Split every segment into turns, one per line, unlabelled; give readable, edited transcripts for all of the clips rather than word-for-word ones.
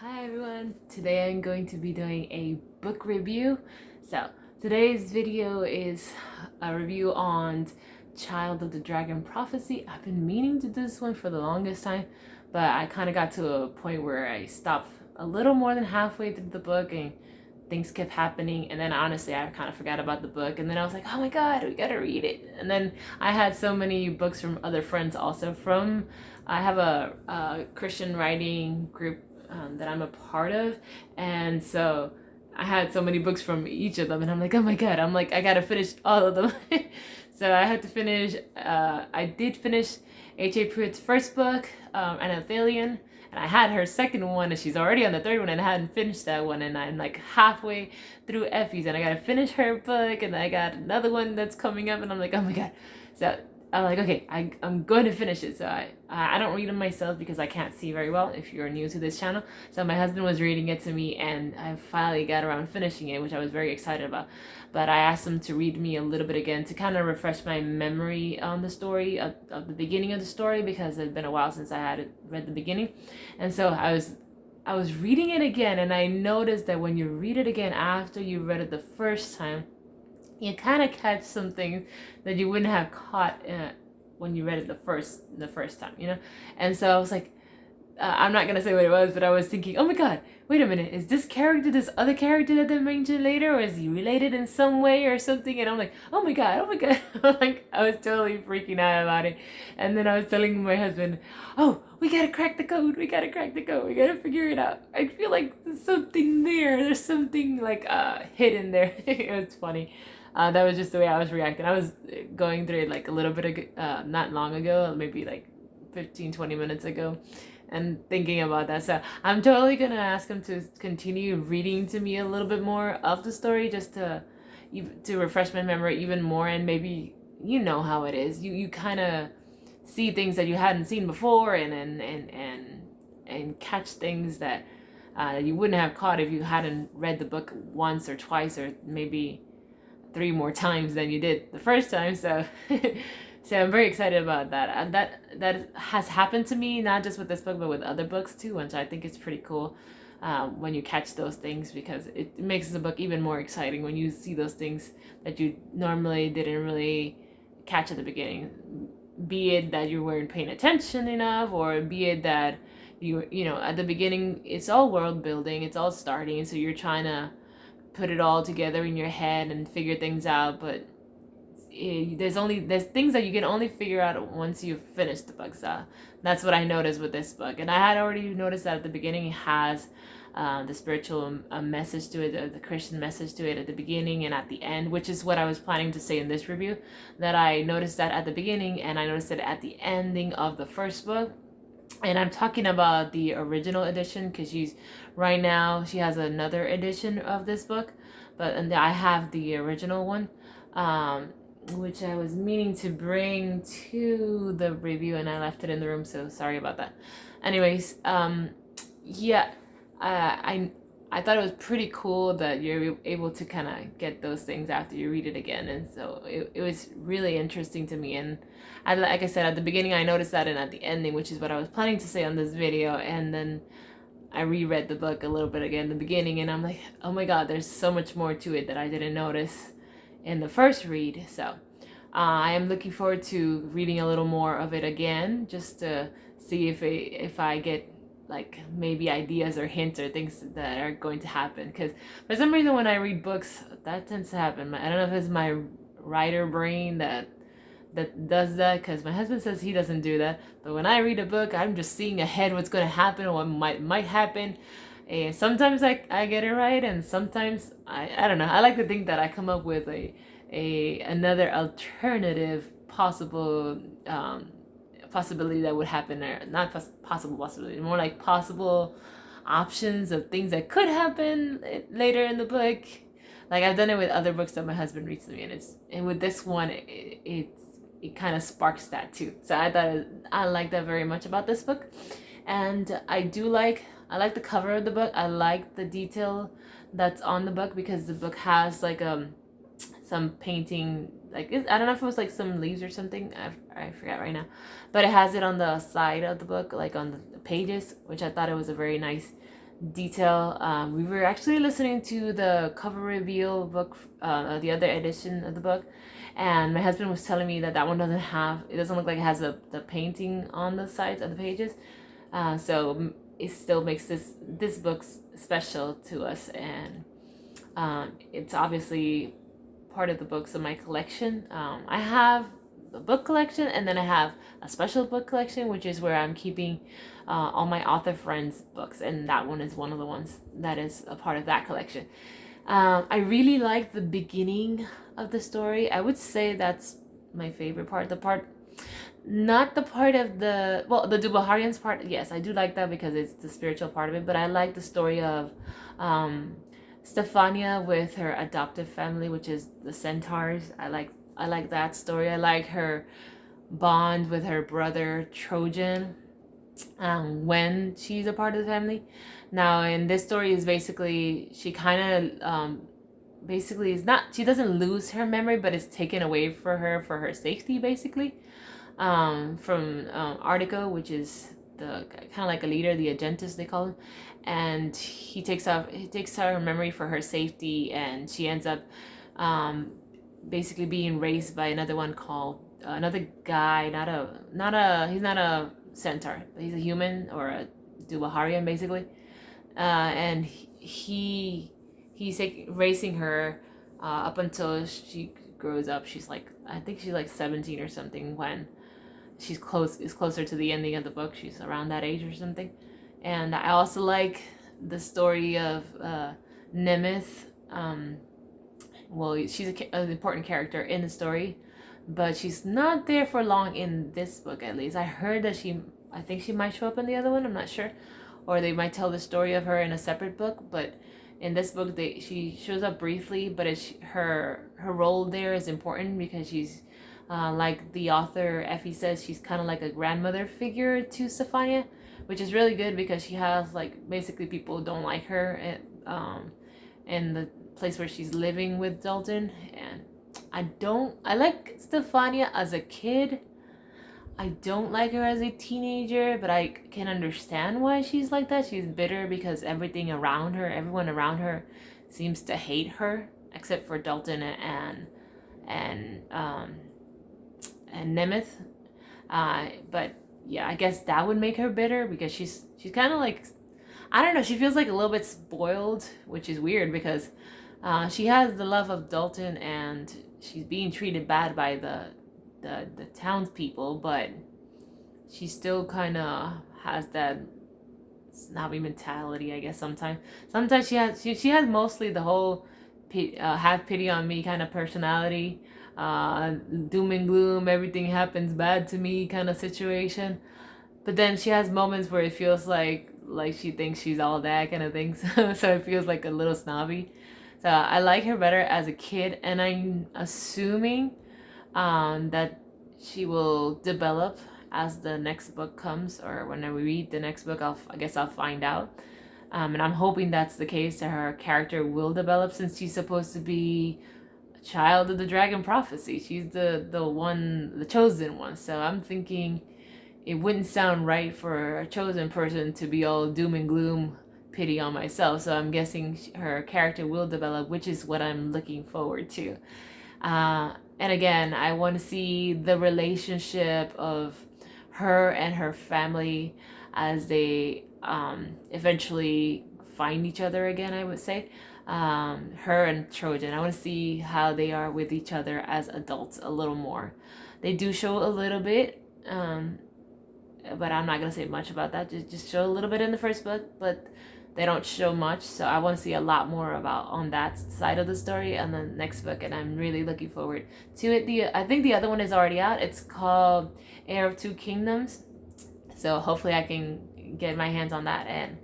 Hi everyone, today I'm going to be doing a book review. So today's video is a review on Child of the Dragon Prophecy. I've been meaning to do this one for the longest time, but I kind of got to a point where I stopped a little more than halfway through the book and things kept happening, and then honestly I kind of forgot about the book, and then I was like, oh my god, we gotta read it. And then I had so many books from other friends also. I have a Christian writing group that I'm a part of, and so I had so many books from each of them, and I'm like, oh my god, I'm like, I gotta finish all of them. So I had to finish. I did finish H.A. Pruitt's first book, Anathalion, and I had her second one, and she's already on the third one, and I hadn't finished that one, and I'm like halfway through Effie's, and I gotta finish her book, and I got another one that's coming up, and I'm like, oh my god. So I'm like, okay, I'm going to finish it. So I don't read them myself because I can't see very well if you're new to this channel. So my husband was reading it to me, and I finally got around finishing it, which I was very excited about. But I asked him to read me a little bit again to kind of refresh my memory on the story of the beginning of the story, because it had been a while since I had read the beginning. And so I was reading it again, and I noticed that when you read it again after you read it the first time, you kind of catch some things that you wouldn't have caught when you read it the first time, you know. And so I was like, I'm not gonna say what it was, but I was thinking, oh my god, wait a minute, is this character this other character that they mentioned later, or is he related in some way or something? And I'm like, oh my god, oh my god. Like, I was totally freaking out about it. And then I was telling my husband, oh, we gotta crack the code, we gotta crack the code, we gotta figure it out. I feel like there's something there's something like hidden there. It was funny. That was just the way I was reacting. I was going through it like a little bit not long ago, maybe like 15-20 minutes ago, and thinking about that. So I'm totally gonna ask him to continue reading to me a little bit more of the story, just to refresh my memory even more. And maybe you know how it is. You kind of see things that you hadn't seen before, and catch things that you wouldn't have caught if you hadn't read the book once or twice, or maybe 3 more times than you did the first time. So so I'm very excited about that. And that has happened to me, not just with this book but with other books too, which I think is pretty cool. When you catch those things, because it makes the book even more exciting when you see those things that you normally didn't really catch at the beginning, be it that you weren't paying attention enough, or be it that you know, at the beginning it's all world building, it's all starting, so you're trying to put it all together in your head and figure things out. But there's things that you can only figure out once you've finished the book. So that's what I noticed with this book, and I had already noticed that at the beginning it has the spiritual message to it, the Christian message to it at the beginning and at the end, which is what I was planning to say in this review. That I noticed that at the beginning, and I noticed it at the ending of the first book. And I'm talking about the original edition, because right now she has another edition of this book, and I have the original one, which I was meaning to bring to the review, and I left it in the room, so sorry about that. Anyways, yeah, I thought it was pretty cool that you're able to kind of get those things after you read it again, and so it was really interesting to me. And like I said, at the beginning I noticed that, and at the ending, which is what I was planning to say on this video, and then I reread the book a little bit again in the beginning, and I'm like, oh my god, there's so much more to it that I didn't notice in the first read. So I am looking forward to reading a little more of it again, just to see if I get like maybe ideas or hints or things that are going to happen. Because for some reason when I read books, that tends to happen. I don't know if it's my writer brain that does that, because my husband says he doesn't do that. But when I read a book, I'm just seeing ahead what's going to happen or what might happen. And sometimes I get it right, and sometimes I don't know. I like to think that I come up with another alternative possible possibility that would happen, or not possible possibility, more like possible options of things that could happen later in the book. Like, I've done it with other books that my husband reads to me, and with this one it kind of sparks that too. So I like that very much about this book. And I like the cover of the book. I like the detail that's on the book, because the book has like some painting, like I don't know if it was like some leaves or something, I forget right now, but it has it on the side of the book, like on the pages, which I thought it was a very nice detail. We were actually listening to the cover reveal book, the other edition of the book, and my husband was telling me that that one doesn't have, it doesn't look like it has the painting on the sides of the pages. So it still makes this book special to us, and it's obviously part of the books in my collection. I have a book collection, and then I have a special book collection, which is where I'm keeping all my author friends' books, and that one is one of the ones that is a part of that collection. I really like the beginning of the story. I would say that's my favorite part. The part, not the part of the, well, the Dubaharians part. Yes, I do like that because it's the spiritual part of it. But I like the story of Stefania with her adoptive family, which is the centaurs. I like that story. I like her bond with her brother Trojan, when she's a part of the family. Now, in this story, is basically she kind of basically is not, she doesn't lose her memory, but it's taken away for her safety, basically, from Artico, which is the kind of like a leader, the Agentus they call him, and he takes her memory for her safety, and she ends up basically being raised by another one called another guy, he's not a centaur, he's a human or a Dubaharian basically, and he's like raising her up until she grows up. She's like, I think she's like 17 or something when is closer to the ending of the book. She's around that age or something. And I also like the story of Nemeth. Well, she's an important character in the story, but she's not there for long in this book, at least. I heard that I think she might show up in the other one, I'm not sure. Or they might tell the story of her in a separate book, but in this book, she shows up briefly, but her role there is important because she's, like the author Effie says, she's kind of like a grandmother figure to Stefania, which is really good because she has, like, basically people don't like her in the place where she's living with Dalton. And I like Stefania as a kid. I don't like her as a teenager, but I can understand why she's like that. She's bitter because everyone around her seems to hate her, except for Dalton and Nemeth. But yeah, I guess that would make her bitter because she's kind of like, I don't know, she feels like a little bit spoiled, which is weird because she has the love of Dalton and she's being treated bad by the townspeople, but she still kind of has that snobby mentality, I guess. Sometimes she has mostly the whole have pity on me kind of personality, doom and gloom, everything happens bad to me kind of situation. But then she has moments where it feels like she thinks she's all that kind of thing. So it feels like a little snobby. So I like her better as a kid, and I'm assuming that she will develop as the next book comes, or when I read the next book. I guess I'll find out. And I'm hoping that's the case, that her character will develop, since she's supposed to be a child of the dragon prophecy. She's the chosen one. So I'm thinking it wouldn't sound right for a chosen person to be all doom and gloom, pity on myself. So I'm guessing her character will develop, which is what I'm looking forward to. And again, I want to see the relationship of her and her family as they eventually find each other again, I would say. Her and Trojan, I want to see how they are with each other as adults a little more. They do show a little bit, but I'm not going to say much about that. Just show a little bit in the first book, but they don't show much. So I want to see a lot more about on that side of the story on the next book, and I'm really looking forward to it. I think the other one is already out. It's called Heir of Two Kingdoms. So hopefully I can get my hands on that and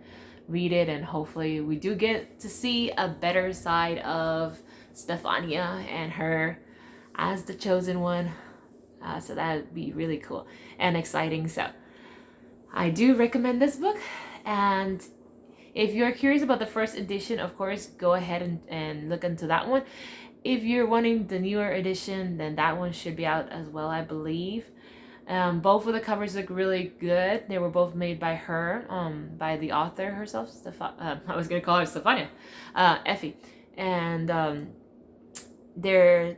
read it, and hopefully we do get to see a better side of Stefania and her as the chosen one. So that would be really cool and exciting. So I do recommend this book, and if you're curious about the first edition, of course, go ahead and look into that one. If you're wanting the newer edition, then that one should be out as well, I believe. Both of the covers look really good. They were both made by her, by the author herself, I was gonna call her Stefania, Effie, and they're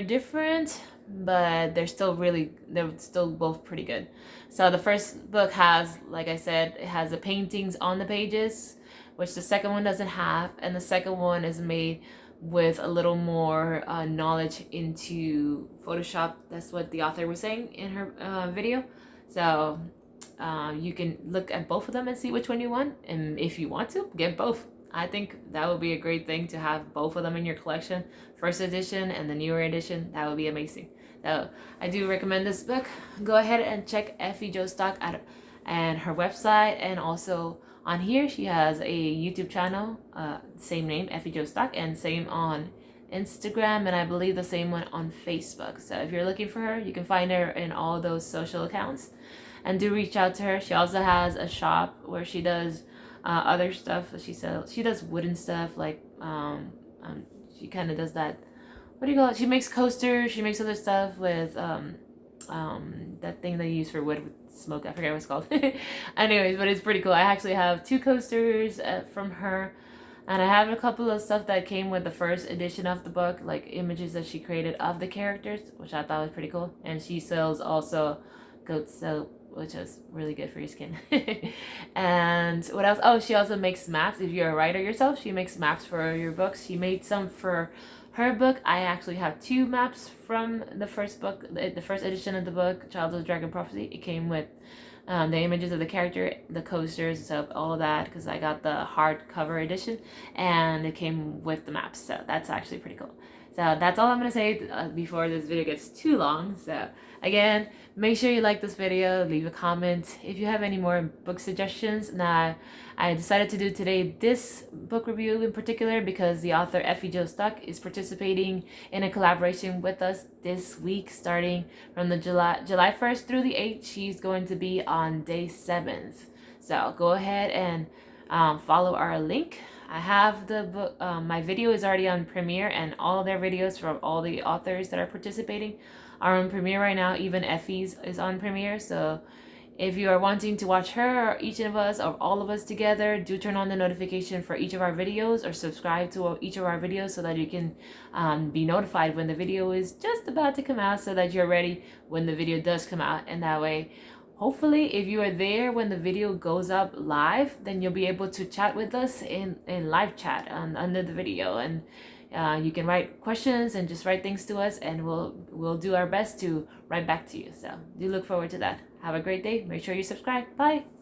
different, but they're still both pretty good. So the first book has, like I said, it has the paintings on the pages, which the second one doesn't have, and the second one is made with a little more knowledge into Photoshop. That's what the author was saying in her video. So you can look at both of them and see which one you want, and if you want to, get both. I think that would be a great thing to have both of them in your collection, first edition and the newer edition. That would be amazing. So I do recommend this book. Go ahead and check Effie Jo Stock out and her website, and also on here she has a YouTube channel, same name, Effie Jo Stock, and same on Instagram, and I believe the same one on Facebook. So if you're looking for her, you can find her in all those social accounts, and do reach out to her. She also has a shop where she does other stuff. She does wooden stuff, like she kind of does that, what do you call it, she makes coasters, she makes other stuff with that thing they use for wood with smoke, I forget what it's called. Anyways, but it's pretty cool. I actually have 2 coasters from her, and I have a couple of stuff that came with the first edition of the book, like images that she created of the characters, which I thought was pretty cool. And she sells also goat soap, which is really good for your skin. And what else? Oh, she also makes maps. If you're a writer yourself, she makes maps for your books. She made some for her book. I actually have 2 maps from the first book, the first edition of the book, Child of the Dragon Prophecy. It came with the images of the character, the coasters, so all of that, because I got the hardcover edition, and it came with the maps. So that's actually pretty cool. So that's all I'm going to say before this video gets too long. So again, make sure you like this video, leave a comment if you have any more book suggestions. Now, I decided to do today this book review in particular because the author Effie Jo Stock is participating in a collaboration with us this week, starting from the July 1st through the 8th. She's going to be on day 7th. So go ahead and follow our link. I have the book, my video is already on Premiere, and all their videos from all the authors that are participating are on Premiere right now. Even Effie's is on Premiere. So if you are wanting to watch her or each of us or all of us together, do turn on the notification for each of our videos, or subscribe to each of our videos so that you can be notified when the video is just about to come out, so that you're ready when the video does come out. And that way, hopefully, if you are there when the video goes up live, then you'll be able to chat with us in live chat under the video, and you can write questions and just write things to us, and we'll do our best to write back to you. So do look forward to that. Have a great day. Make sure you subscribe. Bye.